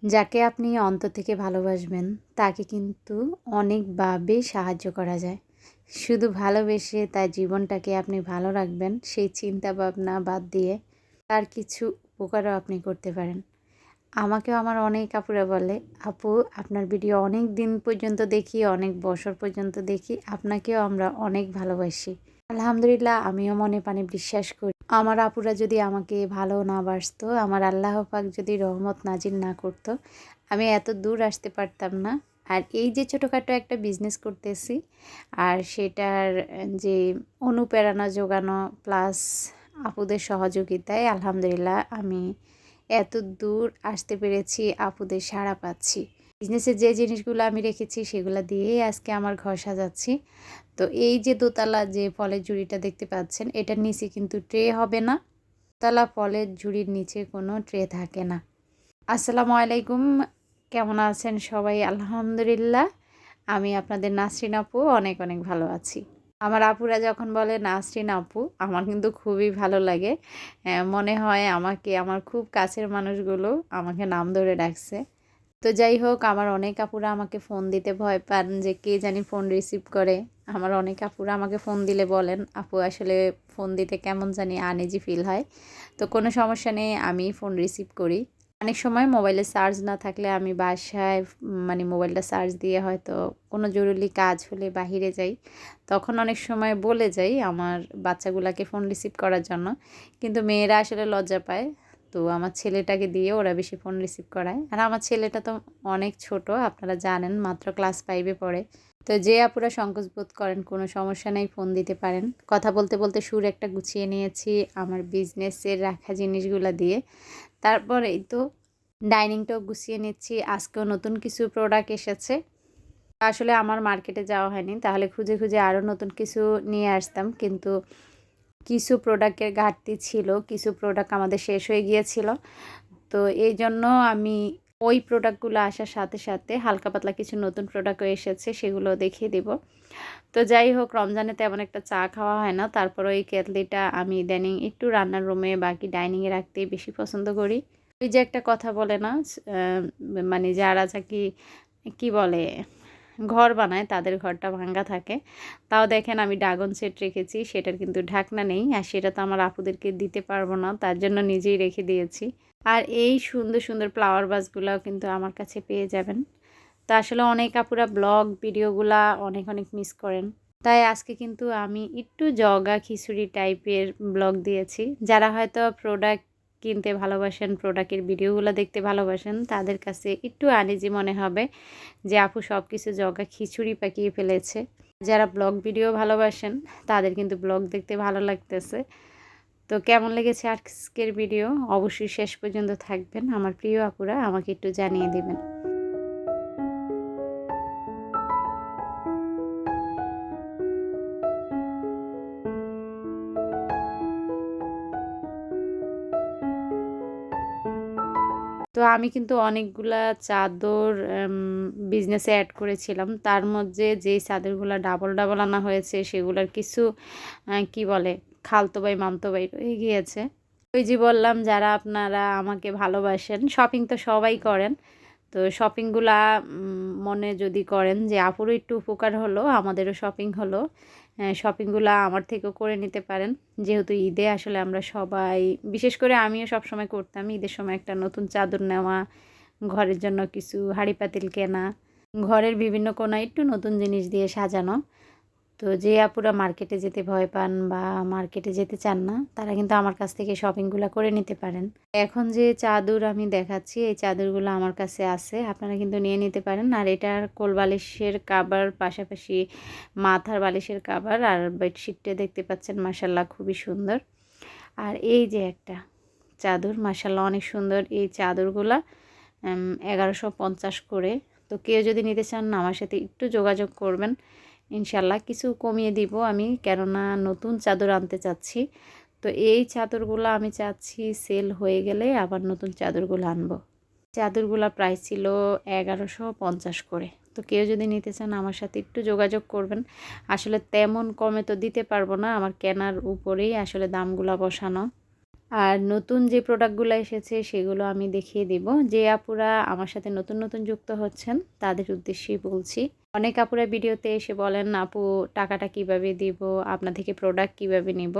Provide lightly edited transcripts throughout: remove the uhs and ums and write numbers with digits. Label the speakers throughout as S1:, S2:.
S1: যাকে আপনি অন্তর থেকে ভালোবাসবেন তাকে কিন্তু অনেকভাবে সাহায্য করা যায়। শুধু ভালোবেসে তার জীবনটাকে আপনি ভালো রাখবেন সেই চিন্তা ভাবনা বাদ দিয়ে তার কিছু উপকারও আপনি করতে পারেন। আমাকেও আমার অনেক আপুরা বলে, আপু আপনার ভিডিও অনেক দিন পর্যন্ত দেখি, অনেক বছর পর্যন্ত দেখি, আপনাকেও আমরা অনেক ভালোবাসি। আলহামদুলিল্লাহ, আমিও মনে প্রাণে বিশ্বাস করি আমার আপুরা যদি আমাকে ভালো না বাসতো, আমার আল্লাহ পাক যদি রহমত নাজিল না করতো, আমি এত দূর আসতে পারতাম না। আর এই যে ছোটোখাটো একটা বিজনেস করতেছি, আর সেটার যে অনুপ্রেরণা যোগানো প্লাস আপুদের সহযোগিতায় আলহামদুলিল্লাহ আমি এত দূর আসতে পেরেছি, আপুদের সাড়া পাচ্ছি। বিজনেসের যে জিনিসগুলো আমি রেখেছি সেগুলো দিয়েই আজকে আমার ঘর সাজাচ্ছি। তো এই যে দোতলা যে ফলের ঝুড়িটা দেখতে পাচ্ছেন, এটার নিচে কিন্তু ট্রে হবে না। দোতলা ফলের ঝুড়ির নিচে কোনো ট্রে থাকে না। আসসালামু আলাইকুম, কেমন আছেন সবাই? আলহামদুলিল্লাহ, আমি আপনাদের নাসরিন আপু অনেক অনেক ভালো আছি। আমার আপুরা যখন বলে নাসরিন আপু, আমার কিন্তু খুবই ভালো লাগে। মনে হয় আমাকে আমার খুব কাছের মানুষগুলো আমাকে নাম ধরে ডাকছে। তো যাই হোক, আমার অনেক আপুরা আমাকে ফোন দিতে ভয় পান যে কে জানি ফোন রিসিভ করে। আমার অনেক আপুরা আমাকে ফোন দিলে বলেন, আপু আসলে ফোন দিতে কেমন জানি আনইজি ফিল হয়। তো কোনো সমস্যা নেই, আমি ফোন রিসিভ করি। অনেক সময় মোবাইলে চার্জ না থাকলে আমি বাসায় মানে মোবাইলটা চার্জ দিয়ে হয়তো কোনো জরুরি কাজ হলে বাহিরে যাই, তখন অনেক সময় বলে যাই আমার বাচ্চাগুলোকে ফোন রিসিভ করার জন্য। কিন্তু মেয়েরা আসলে লজ্জা পায়, তো আমার ছেলেটাকে দিয়ে ওরা বেশি ফোন রিসিভ করায়। আর আমার ছেলেটা তো অনেক ছোট, আপনারা জানেন, মাত্র ক্লাস 5-এ পড়ে। তো যে আপুরা সংকোচ বোধ করেন, কোনো সমস্যা নেই, ফোন দিতে পারেন। কথা বলতে বলতে সুর একটা গুছিয়ে নিয়েছি আমার বিজনেসের রাখা জিনিসগুলো দিয়ে। তারপরেই তো ডাইনিংটাও গুছিয়ে নিচ্ছি। আজকেও নতুন কিছু প্রোডাক্ট এসেছে। আসলে আমার মার্কেটে যাওয়া হয়নি, তাহলে খুঁজে খুঁজে আরও নতুন কিছু নিয়ে আসতাম, কিন্তু কিছু প্রোডাক্টের ঘাটতি ছিল, কিছু প্রোডাক্ট আমাদের শেষ হয়ে গিয়েছিল। তো এই জন্য আমি ওই প্রোডাক্টগুলো আসার সাথে সাথে হালকা পাতলা কিছু নতুন প্রোডাক্টও এসেছে, সেগুলো দেখিয়ে দেব। তো যাই হোক, রমজানে তেমন একটা চা খাওয়া হয় না, তারপরে ওই কেটলিটা আমি ইদানিং একটু রান্নার রুমে বাকি ডাইনিংয়ে রাখতেই বেশি পছন্দ করি। ওই যে একটা কথা বলে না, মানে যারা কি কি বলে ঘর বানায় তাদের ঘরটা ভাঙ্গা থাকে। তাও দেখেন আমি ড্রাগন সেট রেখেছি, সেটার কিন্তু ঢাকনা নেই, আর সেটা তো আমার আপুদেরকে দিতে পারবো না, তার জন্য নিজেই রেখে দিয়েছি। আর এই সুন্দর সুন্দর ফ্লাওয়ার ভাসগুলাও কিন্তু আমার কাছে পেয়ে যাবেন। তা আসলে অনেক আপুরা ব্লগ ভিডিওগুলা অনেক অনেক মিস করেন, তাই আজকে কিন্তু আমি একটু জগা খিচুড়ি টাইপের ব্লগ দিয়েছি। যারা হয়তো প্রোডাক্ট কিনতে ভালোবাসেন, প্রোডাক্টের ভিডিওগুলো দেখতে ভালোবাসেন, তাদের কাছে একটু আনইজি মনে হবে যে আপু সব কিছু জগা খিচুড়ি পাকিয়ে ফেলেছে। যারা ব্লগ ভিডিও ভালোবাসেন তাদের কিন্তু ব্লগ দেখতে ভালো লাগতেছে। তো কেমন লেগেছে আজকের ভিডিও অবশ্যই শেষ পর্যন্ত থাকবেন। আমার প্রিয় আপুরা আমাকে একটু জানিয়ে দেবেন। তো আমি কিন্তু অনেকগুলা চাদর বিজনেসে অ্যাড করেছিলাম। তার মধ্যে যেই চাদরগুলা ডাবল ডাবল আনা হয়েছে সেগুলার কিছু কি বলে খালতো ভাই মামতো ভাই রয়ে গিয়েছে। ওই যে বললাম, যারা আপনারা আমাকে ভালোবাসেন, শপিং তো সবাই করেন। তো শপিংগুলা মনে যদি করেন যে আপুরও একটু উপকার হলো, আমাদেরও শপিং হলো, শপিংগুলা আমার থেকেও করে নিতে পারেন। যেহেতু ঈদে আসলে আমরা সবাই, বিশেষ করে আমিও সবসময় করতাম, ঈদের সময় একটা নতুন চাদর নেওয়া, ঘরের জন্য কিছু হাঁড়ি পাতিল কেনা, ঘরের বিভিন্ন কোণায় একটু নতুন জিনিস দিয়ে সাজানো। তো যে আপুরা মার্কেটে যেতে ভয় পান বা মার্কেটে যেতে চান না, তারা কিন্তু আমার কাছ থেকে শপিংগুলো করে নিতে পারেন। এখন যে চাদর আমি দেখাচ্ছি, এই চাদরগুলো আমার কাছে আছে, আপনারা কিন্তু নিয়ে নিতে পারেন। আর এটার কোল বালিশের কাভার, পাশাপাশি মাথার বালিশের কাভার আর বেডশিটটা দেখতে পাচ্ছেন, মাশাল্লাহ খুবই সুন্দর। আর এই যে একটা চাদর, মাশাল্লাহ অনেক সুন্দর। এই চাদরগুলা 1150 করে। তো কেউ যদি নিতে চান না, আমার সাথে একটু যোগাযোগ করবেন, ইনশাল্লাহ কিছু কমিয়ে দিব আমি, কেননা নতুন চাদর আনতে চাচ্ছি। তো এই চাদরগুলো আমি চাচ্ছি সেল হয়ে গেলে আবার নতুন চাদরগুলো আনবো। চাদরগুলো প্রাইস ছিল 1150 করে। তো কেউ যদি নিতে চান আমার সাথে একটু যোগাযোগ করবেন। আসলে তেমন কমে তো দিতে পারবো না, আমার কেনার উপরেই আসলে দামগুলো বসানো। আর নতুন যে প্রোডাক্টগুলো এসেছে সেগুলো আমি দেখিয়ে দিব। যে আপুরা আমার সাথে নতুন নতুন যুক্ত হচ্ছেন তাদের উদ্দেশ্যেই বলছি। অনেক আপুরা ভিডিওতে এসে বলেন, আপু টাকাটা কিভাবে দিব, আপনার থেকে প্রোডাক্ট কিভাবে নিব।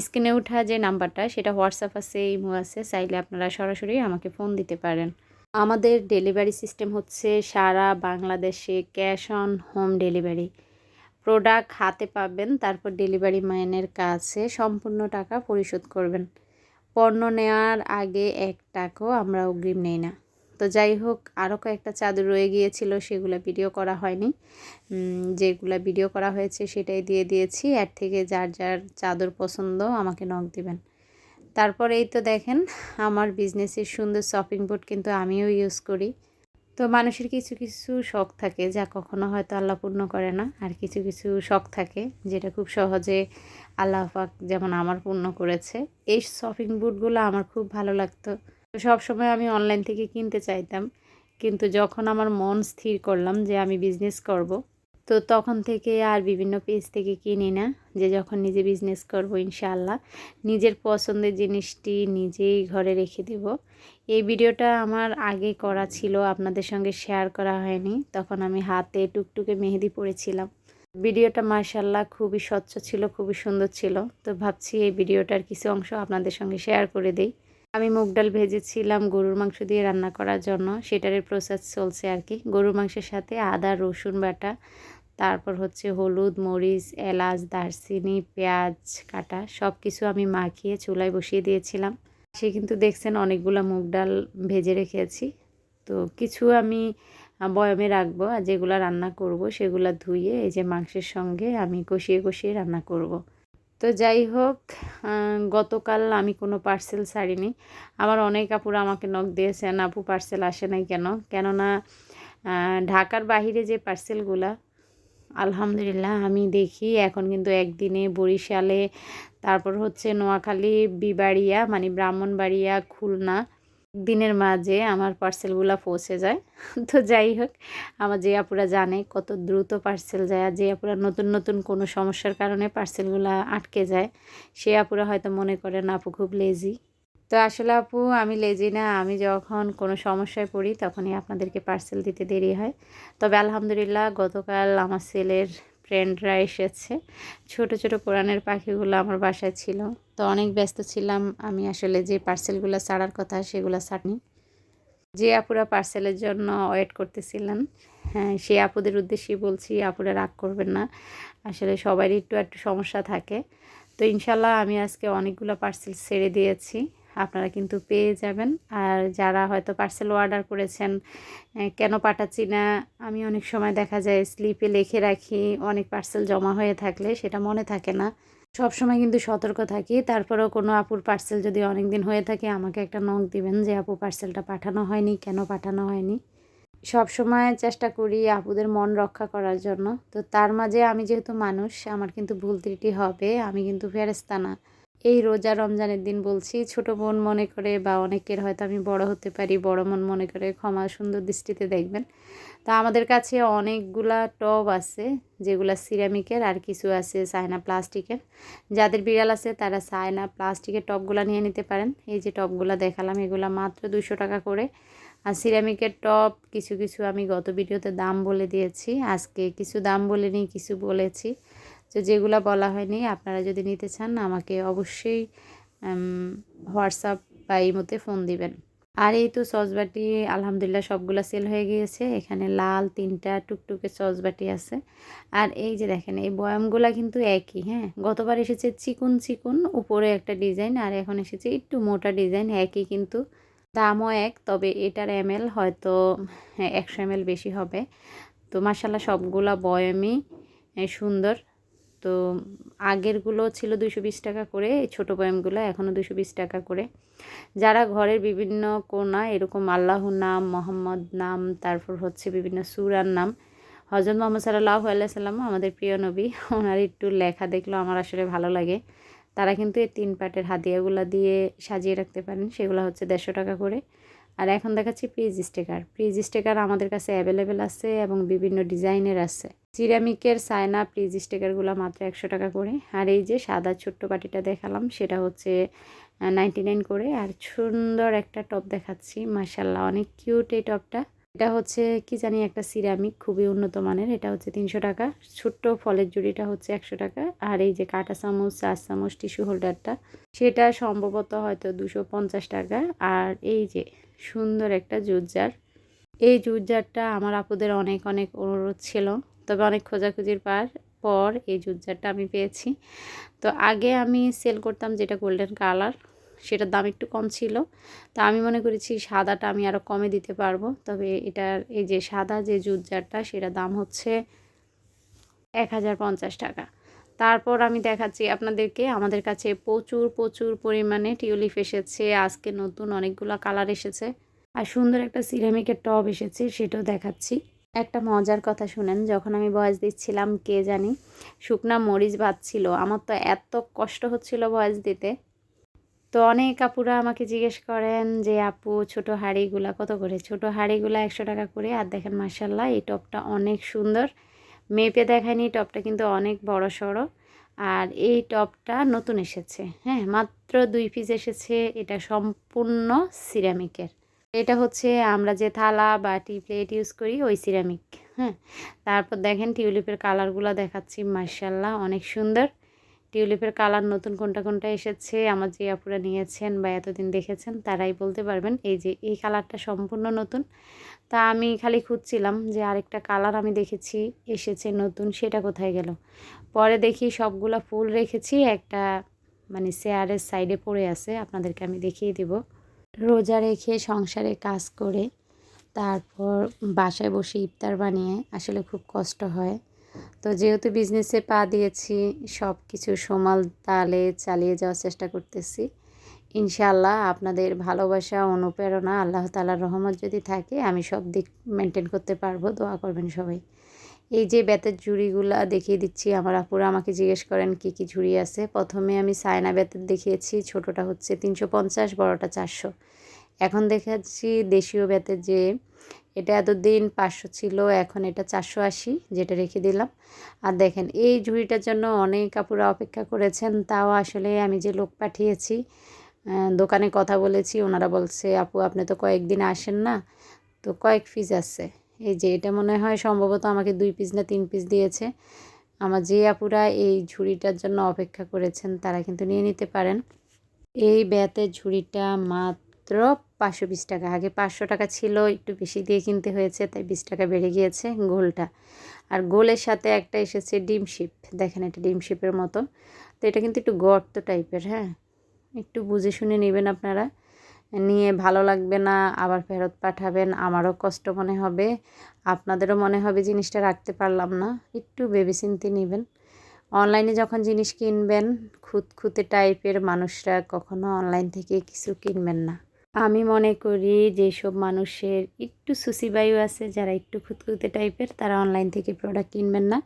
S1: স্ক্রিনে ওঠা যে নাম্বারটা সেটা হোয়াটসঅ্যাপ আছে, ইমো আছে, চাইলে আপনারা সরাসরি আমাকে ফোন দিতে পারেন। আমাদের ডেলিভারি সিস্টেম হচ্ছে সারা বাংলাদেশে cash on home delivery. Product হাতে পাবেন, তারপর ডেলিভারি ম্যানের কাছে সম্পূর্ণ টাকা পরিশোধ করবেন। পণ্য নেওয়ার আগে 1 টাকাও আমরা অগ্রিম নেই না। তো যাই হোক, আরও কয়েকটা চাদর রয়ে গিয়েছিল, সেগুলো ভিডিও করা হয়নি। যেগুলো ভিডিও করা হয়েছে সেটাই দিয়ে দিয়েছি। এর থেকে যার যার চাদর পছন্দ আমাকে নক দিবেন। তারপর এই তো দেখেন, আমার বিজনেসের সুন্দর শপিং বোর্ড কিন্তু আমিও ইউজ করি। তো মানুষের কিছু কিছু শখ থাকে যা কখনো হয়তো আল্লাহ পূর্ণ করে না, আর কিছু কিছু শখ থাকে যেটা খুব সহজে আল্লাহ পাক যেমন আমার পূর্ণ করেছে। এই শপিং বুটগুলো আমার খুব ভালো লাগতো। তো সবসময় আমি অনলাইন থেকে কিনতে চাইতাম, কিন্তু যখন আমার মন স্থির করলাম যে আমি বিজনেস করব, তো তখন থেকে আর বিভিন্ন পেজ থেকে কিনি না। যে যখন নিজে বিজনেস করব ইনশাআল্লাহ নিজের পছন্দের জিনিসটি নিজেই ঘরে রেখে দেব। এই ভিডিওটা আমার আগে করা ছিল, আপনাদের সঙ্গে শেয়ার করা হয়নি। তখন আমি হাতে টুকটুকে মেহেদি পড়েছিলাম। ভিডিওটা মাশাআল্লাহ খুবই স্বচ্ছ ছিল, খুবই সুন্দর ছিল। তো ভাবছি এই ভিডিওটার কিছু অংশ আপনাদের সঙ্গে শেয়ার করে দেই। আমি মুগ ডাল ভেজেছিলাম গরুর মাংস দিয়ে রান্না করার জন্য, সেটার প্রসেস চলছে আর কি। গরুর মাংসের সাথে আদা রসুন বাটা, তারপর হচ্ছে হলুদ মরিচ এলাচ দারচিনি পেঁয়াজ কাটা সব কিছু আমি মাখিয়ে চুলায় বসিয়ে দিয়েছিলাম। সে কিন্তু দেখছেন অনেকগুলো মুগ ডাল ভেজে রেখেছি। তো কিছু আমি বয়মে রাখবো, আর যেগুলো রান্না করব সেগুলো ধুয়ে এই যে মাংসের সঙ্গে আমি কষিয়ে কষিয়ে রান্না করব। তো যাই হোক, গতকাল আমি কোনো পার্সেল ছাড়িনি। আমার অনেক আপুরা আমাকে নক দিয়েছেন, আপু পার্সেল আসে নাই কেন? কেননা ঢাকার বাহিরে যে পার্সেলগুলা আলহামদুলিল্লাহ আমি দেখি এখন কিন্তু একদিনে বরিশালে, তারপর হচ্ছে নোয়াখালী, বিবাড়িয়া মানে ব্রাহ্মণবাড়িয়া, খুলনা, দিনের মাঝে আমার পার্সেলগুলো পৌঁছে যায়। তো যাই হোক, আমার যে আপুরা জানে কত দ্রুত পার্সেল যায়, আর যে আপুরা নতুন নতুন কোনো সমস্যার কারণে পার্সেলগুলো আটকে যায়, সে আপুরা হয়তো মনে করেন আপু খুব লেজি। তো আসলে আপু আমি লেজি না, আমি যখন কোনো সমস্যায় পড়ি তখনই আপনাদেরকে পার্সেল দিতে দেরি হয়। তবে আলহামদুলিল্লাহ গতকাল আমার ছেলের ফ্রেন্ডরা এসেছে, ছোট ছোট কোরআনের পাখিগুলো আমার বাসায় ছিল। তো অনেক ব্যস্ত ছিলাম, আমি আসলে যে পার্সেলগুলো ছাড়ার কথা সেগুলো ছাড়িনি। যে আপুরা পার্সেলের জন্য ওয়েট করতেছিলেন, হ্যাঁ সে আপুদের উদ্দেশ্যেই বলছি, আপুরা রাগ করবেন না। আসলে সবারই একটু একটু সমস্যা থাকে। তো ইনশাল্লাহ আমি আজকে অনেকগুলো পার্সেল ছেড়ে দিয়েছি, আপনারা কিন্তু পেয়ে যাবেন। আর যারা হয়তো পার্সেল অর্ডার করেছেন কেন পাঠাচ্ছি না, আমি অনেক সময় দেখা যায় স্লিপে লিখে রাখি, অনেক পার্সেল জমা হয়ে থাকলে সেটা মনে থাকে না। সব সময় কিন্তু সতর্ক থাকি। তারপরেও কোনো আপুর পার্সেল যদি অনেক দিন হয়ে থাকে আমাকে একটা নক দিবেন যে আপু পার্সেলটা পাঠানো হয়নি, কেন পাঠানো হয়নি। সব সময় চেষ্টা করি আপুদের মন রক্ষা করার জন্য। তো তার মাঝে আমি যেহেতু মানুষ, আমার কিন্তু ভুল ত্রুটি হবে, আমি কিন্তু ফেরেশতা না। এই রোজা রমজানের দিন বলছি, ছোট বোন মনে করে বা অনেকের হয়তো আমি বড় হতে পারি, বড় মন মনে করে ক্ষমা সুন্দর দৃষ্টিতে দেখবেন। তা আমাদের কাছে অনেকগুলা টব আছে যেগুলা সিরামিকের, আর কিছু আছে চায়না প্লাস্টিকের। যাদের বিড়াল আছে তারা চায়না প্লাস্টিকের টবগুলা নিয়ে নিতে পারেন। এই যে টবগুলা দেখালাম এগুলা মাত্র 200 টাকা করে। আর সিরামিকের টব কিছু কিছু আমি গত ভিডিওতে দাম বলে দিয়েছি, আজকে কিছু দাম বলিনি, কিছু বলেছি। তো যেগুলো বলা হয়নি আপনারা যদি নিতে চান আমাকে অবশ্যই হোয়াটসঅ্যাপ বা ইমোতে ফোন দিবেন। আর এই তো সসবাটি আলহামদুলিল্লাহ সবগুলা সেল হয়ে গিয়েছে। এখানে লাল 3টা টুকটুকে সসবাটি আছে। আর এই যে দেখেন এই বয়ামগুলা কিন্তু একই, হ্যাঁ গতবার এসেছে চিকন চিকন উপরে একটা ডিজাইন, আর এখন এসেছে একটু মোটা ডিজাইন, একই কিন্তু দামও এক। তবে এটার এমএল হয়তো 100 ml বেশি হবে। তো মাশাআল্লাহ সবগুলা বয়ামই সুন্দর। তো আগেরগুলো ছিল 220 টাকা করে, এই ছোটো বয়ামগুলো এখনও 220 টাকা করে। যারা ঘরের বিভিন্ন কোণা এরকম আল্লাহর নাম, মোহাম্মদ নাম, তারপর হচ্ছে বিভিন্ন সূরার নাম, হযরত মুহাম্মদ সাল্লাল্লাহু আলাইহি সাল্লাম আমাদের প্রিয় নবী, ওনার একটু লেখা দেখলেও আমার আসলে ভালো লাগে। তারা কিন্তু এই 3 পাটের হাদিয়াগুলো দিয়ে সাজিয়ে রাখতে পারেন, সেগুলো হচ্ছে 150 টাকা করে। আর এখন দেখাচ্ছি প্রিজ স্টিকার। প্রিজ স্টিকার আমাদের কাছে অ্যাভেলেবেল আছে এবং বিভিন্ন ডিজাইনের আছে। সিরামিকের চায়না প্রিজ স্টিকারগুলো মাত্র 100 টাকা করে। আর এই যে সাদা ছোট্ট বাটিটা দেখালাম সেটা হচ্ছে 99 করে। আর সুন্দর একটা টপ দেখাচ্ছি, মাশাআল্লাহ অনেক কিউট এই টপটা। এটা হচ্ছে কি জানি একটা সিরামিক, খুবই উন্নত মানের। এটা হচ্ছে 300 টাকা। ছোট্ট ফলের জুড়িটা হচ্ছে 100 টাকা। আর এই যে কাঁটা চামচ, চা চামচ, টিস্যু হোল্ডারটা সেটা সম্ভবত হয়তো 250 টাকা। আর এই যে সুন্দর একটা জুস জার, এই জুস জারটা আমার আপুদের অনেক অনেক অনুরোধ ছিল, তবে অনেক খোঁজাখুঁজির পর এই জুস জারটা আমি পেয়েছি। তো আগে আমি সেল করতাম যেটা গোল্ডেন কালার, সেটার দাম একটু কম ছিল। তো আমি মনে করেছি সাদাটা আমি আরও কমে দিতে পারবো। তবে এটার এই যে সাদা যে জুস জারটা সেটার দাম হচ্ছে 1050 টাকা। তারপর আমি দেখাচ্ছি আপনাদেরকে, আমাদের কাছে প্রচুর প্রচুর পরিমাণে টিউলিপ এসেছে। আজকে নতুন অনেকগুলো কালার এসেছে আর সুন্দর একটা সিরামিকের টব এসেছে, সেটাও দেখাচ্ছি। একটা মজার কথা শুনেন, যখন আমি ভয়েস দিচ্ছিলাম কে জানি শুকনা মরিচ ভাজছিল, আমার তো এত কষ্ট হচ্ছিল ভয়েস দিতে। তো অনেক আপুরা আমাকে জিজ্ঞেস করেন যে আপু ছোট হাঁড়িগুলা কত করে? ছোট হাঁড়িগুলা 100 টাকা করে। আর দেখেন মাশাআল্লাহ এই টপটা অনেক সুন্দর, মেপে দেখায়নি, টপটা কিন্তু অনেক বড় সড়ো। আর এই টপটা নতুন এসেছে, হ্যাঁ মাত্র 2 পিস এসেছে। এটা সম্পূর্ণ সিরামিকের। এটা হচ্ছে আমরা যে থালা বাটি প্লেট ইউজ করি ওই সিরামিক। হ্যাঁ, তারপর দেখেন টিউলিপের কালারগুলো দেখাচ্ছি, মাশাআল্লাহ অনেক সুন্দর। টিউলিপের কালার নতুন কোনটা কোনটা এসেছে আমার যে আপুরা নিয়েছেন বা এতদিন দেখেছেন তারাই বলতে পারবেন। এই যে এই কালারটা সম্পূর্ণ নতুন। তা আমি খালি খুঁজছিলাম যে আরেকটা কালার আমি দেখেছি এসেছে নতুন, সেটা কোথায় গেল। পরে দেখি সবগুলা ফুল রেখেছি একটা মানে চেয়ারের সাইডে পড়ে আছে, আপনাদেরকে আমি দেখিয়ে দেব। রোজা রেখে সংসারে কাজ করে তারপর বাসায় বসে ইফতার বানিয়ে আসলে খুব কষ্ট হয়। তো যেহেতু বিজনেসে পা দিয়েছি, সব কিছু সমাল তালে চালিয়ে যাওয়ার চেষ্টা করতেছি। ইনশাআল্লাহ আপনাদের ভালোবাসা, অনুপ্রেরণা, আল্লাহ তাআলার রহমত যদি থাকে আমি সব দিক মেনটেন করতে পারবো। দোয়া করবেন সবাই। এই যে বেতের ঝুড়িগুলা দেখিয়ে দিচ্ছি, আমার আপুরা আমাকে জিজ্ঞেস করেন কি কি ঝুড়ি আছে। প্রথমে আমি সায়না বেতের দেখিয়েছি, ছোটোটা হচ্ছে 350, বড়টা 400। এখন দেখাচ্ছি দেশীয় বেতের, যে এটা এতদিন 500 ছিল, এখন এটা 480, যেটা রেখে দিলাম। আর দেখেন এই ঝুড়িটার জন্য অনেক আপুরা অপেক্ষা করেছেন, তাও আসলে আমি যে লোক পাঠিয়েছি, দোকানে কথা বলেছি, ওনারা বলছে আপু আপনি তো কয়েকদিন আসেন না, তো কয়েক পিস আছে। এই যে এটা মনে হয় সম্ভবত আমাকে 2 পিস না 3 পিস দিয়েছে। আমার যে আপুরা এই ঝুড়িটার জন্য অপেক্ষা করেছেন তারা কিন্তু নিয়ে নিতে পারেন। এই বেতের ঝুড়িটা মাত্র 520 টাকা। আগে 500 টাকা ছিল, একটু বেশি দিয়ে কিনতে হয়েছে, তাই 20 টাকা বেড়ে গিয়েছে গোলটা। আর গোলের সাথে একটা এসেছে ডিম শিপ, দেখেন এটা ডিম শিপের মতো। তো এটা কিন্তু একটু গর্ত টাইপের, হ্যাঁ একটু বুঝে শুনে নেবেন আপনারা, নিয়ে ভালো লাগবে না আবার ফেরত পাঠাবেন, আমারও কষ্ট মনে হবে, আপনাদেরও মনে হবে জিনিসটা রাখতে পারলাম না। একটু ভেবেচিন্তে নেবেন। অনলাইনে যখন জিনিস কিনবেন, খুঁতখুঁতে টাইপের মানুষরা কখনো অনলাইন থেকে কিছু কিনবেন না। আমি মনে করি যেসব মানুষের একটু সুসিবায়ু আছে, যারা একটু খুঁতখুঁতে টাইপের, তারা অনলাইন থেকে প্রোডাক্ট কিনবেন না।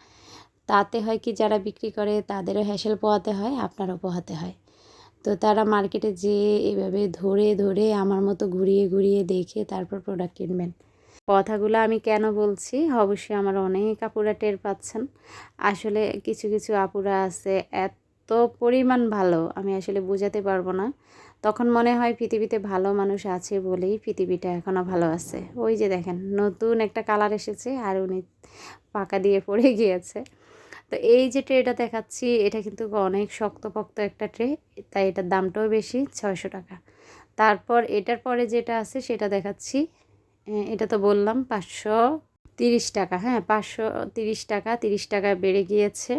S1: তাতে হয় কি, যারা বিক্রি করে তাদেরও হ্যাসেল পোহাতে হয়, আপনারও পোহাতে হয়। তো তারা মার্কেটে যেয়ে এভাবে ধরে ধরে আমার মতো ঘুরিয়ে ঘুরিয়ে দেখে তারপর প্রোডাক্ট কিনবেন। কথাগুলো আমি কেন বলছি অবশ্যই আমার অনেক আপুরা টের পাচ্ছেন। আসলে কিছু কিছু আপুরা আছে এত পরিমাণ ভালো, আমি আসলে বোঝাতে পারবো না। তখন মনে হয় পৃথিবীতে ভালো মানুষ আছে বলেই পৃথিবীটা এখনও ভালো আছে। ওই যে দেখেন নতুন একটা কালার এসেছে আর উনি পাকা দিয়ে পড়ে গিয়েছে। তো এই যে ট্রেটা দেখাচ্ছি এটা কিন্তু অনেক শক্তপোক্ত একটা ট্রে, তাই এটার দামটাও বেশি, 600 টাকা। তারপর এটার পরে যেটা আছে সেটা দেখাচ্ছি, এটা তো বললাম 530 টাকা, হ্যাঁ 530 টাকা, 30 টাকা বেড়ে গিয়েছে।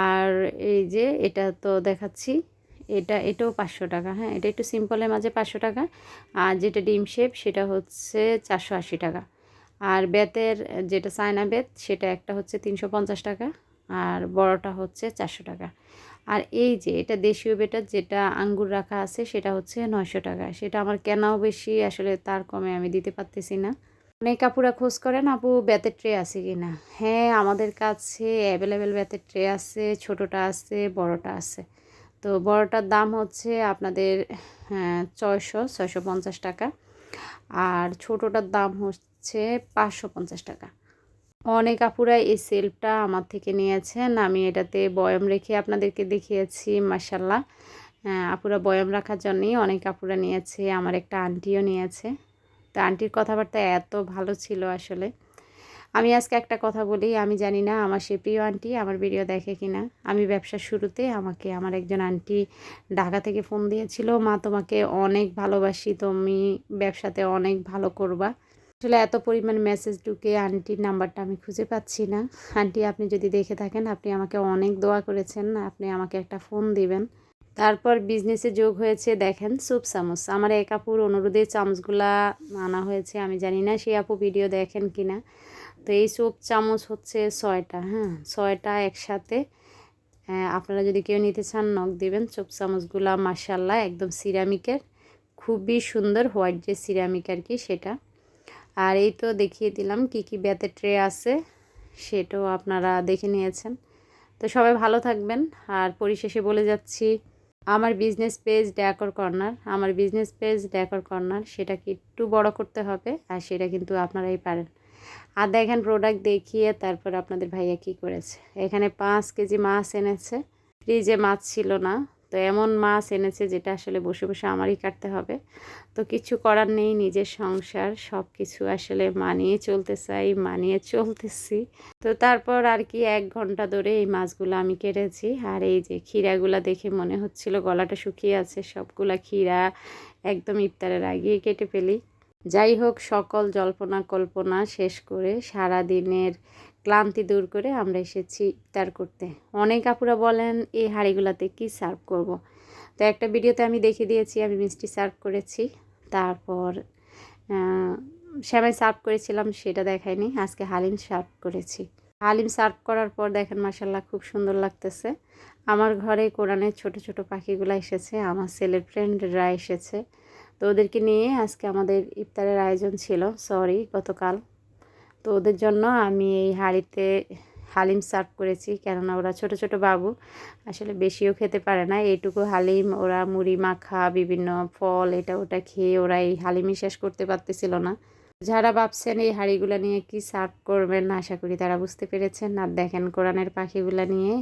S1: আর এই যে এটা তো দেখাচ্ছি, এটাও 500 টাকা, হ্যাঁ এটা একটু সিম্পলের মাঝে 500 টাকা। আর যেটা ডিম শেপ সেটা হচ্ছে 480 টাকা। আর বেতের যেটা চায়না বেত সেটা একটা হচ্ছে 350 টাকা, আর বড়টা হচ্ছে 400 টাকা। আর এই যে এটা দেশীয় বেটার যেটা আঙ্গুর রাখা আছে সেটা হচ্ছে 900 টাকা। সেটা আমার কেনাও বেশি, আসলে তার কমে আমি দিতে পারতেছি না। অনেক আপুরা খোঁজ করেন আপু বেতের ট্রে আছে কি না। হ্যাঁ আমাদের কাছে অ্যাভেলেবেল বেতের ট্রে আছে, ছোটোটা আছে, বড়টা আছে। তো বড়টার দাম হচ্ছে আপনাদের 650 টাকা, আর ছোটোটার দাম হচ্ছে 550 টাকা। অনেক আপুরা এই সেলফটা আমার থেকে নিয়েছেন, আমি এটাতে বয়াম রেখে আপনাদেরকে দেখিয়েছি। মাশাল্লাহ আপুরা বয়াম রাখার জন্যই অনেক আপুরা নিয়েছে, আমার একটা আন্টিও নিয়েছে। তো আন্টির কথাবার্তা এত ভালো ছিল আসলে। আমি আজকে একটা কথা বলি, আমি জানি না আমার সে প্রিয় আন্টি আমার ভিডিও দেখে কি না। আমি ব্যবসার শুরুতে আমাকে আমার একজন আন্টি ঢাকা থেকে ফোন দিয়েছিল, মা তোমাকে অনেক ভালোবাসি, তুমি ব্যবসাতে অনেক ভালো করবা। আসলে এত পরিমাণ মেসেজ ঢুকে আন্টির নাম্বারটা আমি খুঁজে পাচ্ছি না। আন্টি, আপনি যদি দেখে থাকেন, আপনি আমাকে অনেক দোয়া করেছেন, আপনি আমাকে একটা ফোন দিবেন। তারপর বিজনেসে যোগ হয়েছে দেখেন স্যুপ চামচ, আমার এক আপুর অনুরোধে চামচগুলা আনা হয়েছে। আমি জানি না সেই আপু ভিডিও দেখেন কি না। তো এই স্যুপ চামচ হচ্ছে 6টা, হ্যাঁ 6টা একসাথে। আপনারা যদি কেউ নিতে চান নক দিবেন। স্যুপ চামচগুলা মাশাআল্লাহ একদম সিরামিকের, খুবই সুন্দর, হোয়াইট যে সিরামিক আর কি সেটা। আর এই তো দেখিয়ে দিলাম কি কি বেতের ট্রে আছে, সেটাও আপনারা দেখে নিয়েছেন। তো সবাই ভালো থাকবেন। আর পরিশেষে বলে যাচ্ছি, আমার বিজনেস পেজ ডেকর কর্নার, আমার বিজনেস পেজ ডেকর কর্নার, সেটাকে একটু বড় করতে হবে, আর সেটা কিন্তু আপনারাই পারেন। আর দেখেন প্রোডাক্ট দেখিয়ে তারপর আপনাদের ভাইয়া কী করেছে। এখানে 5 কেজি মাছ এনেছে, ফ্রিজে মাছ ছিল না, তো এমন মাছ এনেছে যেটা আসলে বসে বসে আমারই কাটতে হবে। তো কিছু করার নেই, নিজের সংসার, সব কিছু আসলে মানিয়ে চলতে চাই, মানিয়ে চলতেছি। তো তারপর আর কি 1 ঘন্টা ধরে এই মাছগুলো আমি কেটেছি। আর এই যে ক্ষীরাগুলো দেখে মনে হচ্ছিল গলাটা শুকিয়ে আছে, সবগুলা ক্ষীরা একদম ইফতারের আগেই কেটে ফেলি। যাই হোক, সকল জল্পনা কল্পনা শেষ করে সারা দিনের ক্লান্তি দূর করে আমরা এসেছি ইফতার করতে। অনেক আপুরা বলেন এই হাঁড়িগুলোতে কি সার্ভ করব। তো একটা ভিডিওতে আমি দেখিয়ে দিয়েছি আমি মিষ্টি সার্ভ করেছি, তারপর সেমাই সার্ভ করেছিলাম, সেটা দেখাইনি। আজকে হালিম সার্ভ করেছি। হালিম সার্ভ করার পর দেখেন মাশাআল্লাহ খুব সুন্দর লাগতেছে। আমার ঘরে কোরআনের ছোট ছোট পাখিগুলো এসেছে, আমার ছেলের ফ্রেন্ডরা এসেছে। তো ওদেরকে নিয়ে আজকে আমাদের ইফতারের আয়োজন ছিল, গতকাল। তো ওদের জন্য আমি এই হাঁড়িতে হালিম সার্ভ করেছি, কেননা ওরা ছোট ছোট বাবু, আসলে বেশিও খেতে পারে না। এইটুকু হালিম ওরা মুড়ি মাখা বিভিন্ন ফল এটা ওটা খেয়ে ওরা এই হালিমই শেষ করতে পারতেছিল না। যারা ভাবছেন এই হাঁড়িগুলো নিয়ে কি সার্ভ করবেন, আশা করি তারা বুঝতে পেরেছেন। আর দেখেন কোরআনের পাখিগুলো নিয়ে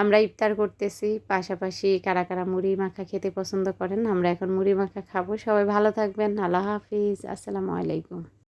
S1: আমরা ইফতার করতেছি, পাশাপাশি কারা কারা মুড়ি মাখা খেতে পছন্দ করেন। আমরা এখন মুড়ি মাখা খাবো। সবাই ভালো থাকবেন। আল্লাহ হাফিজ, আসসালামু আলাইকুম।